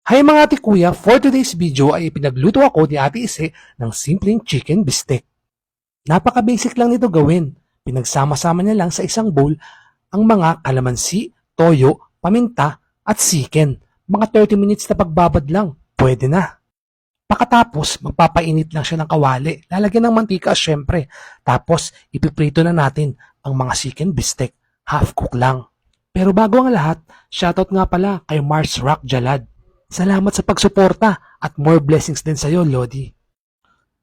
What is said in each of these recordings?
Hi mga ate kuya, for today's video ay pinagluto ako ni Ate Ise ng simpleng chicken bistek. Napaka-basic lang nito gawin. Pinagsama-sama niya lang sa isang bowl ang mga kalamansi, toyo, paminta at siken. Mga 30 minutes na pagbabad lang, pwede na. Pakatapos, magpapainit lang siya ng kawali. Lalagyan ng mantika syempre. Tapos, ipiprito na natin ang mga chicken bistek. Half cook lang. Pero bago ang lahat, shoutout nga pala kay Mars Rock Jalad. Salamat sa pagsuporta at more blessings din sa'yo, Lodi.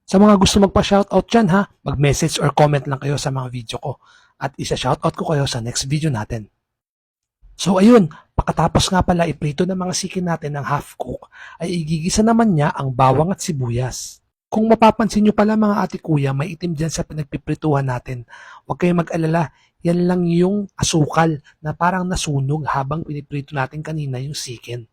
Sa mga gusto magpa-shoutout dyan ha, mag-message or comment lang kayo sa mga video ko at isa-shoutout ko kayo sa next video natin. So ayun, pagkatapos nga pala iprito ng mga sikin natin ng half cook, ay igigisa naman niya ang bawang at sibuyas. Kung mapapansin nyo pala mga ate kuya, may itim dyan sa pinagpiprituhan natin. Huwag kayong mag-alala, yan lang yung asukal na parang nasunog habang piniprito natin kanina yung sikin.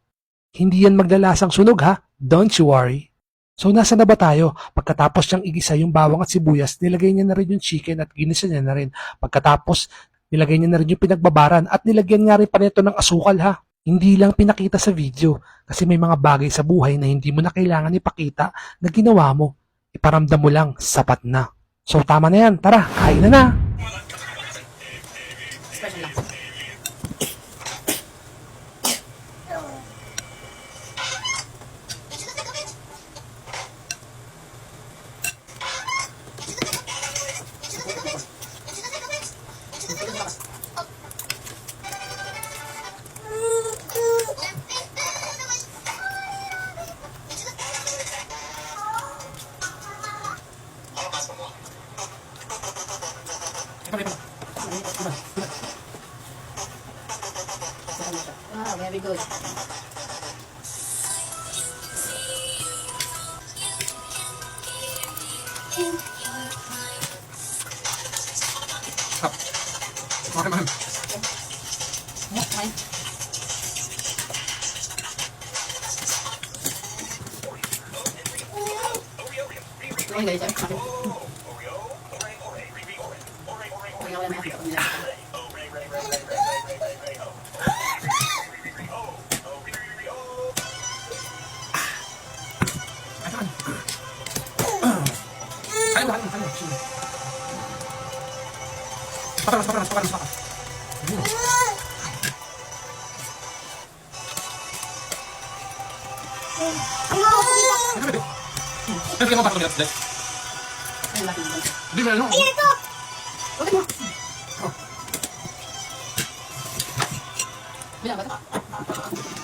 Hindi yan maglalasang sunog ha, don't you worry. So nasa na ba tayo? Pagkatapos niyang igisa yung bawang at sibuyas, nilagay niya na rin yung chicken at ginisa niya na rin. Pagkatapos, nilagay niya na rin yung pinagbabaran at nilagyan nga rin pa nito ng asukal ha. Hindi lang pinakita sa video kasi may mga bagay sa buhay na hindi mo na kailangan ipakita na ginawa mo. Iparamdam mo lang, sapat na. So tama na yan, tara, kain na na! Wow, very good. Ito guys, Bilang ba ito?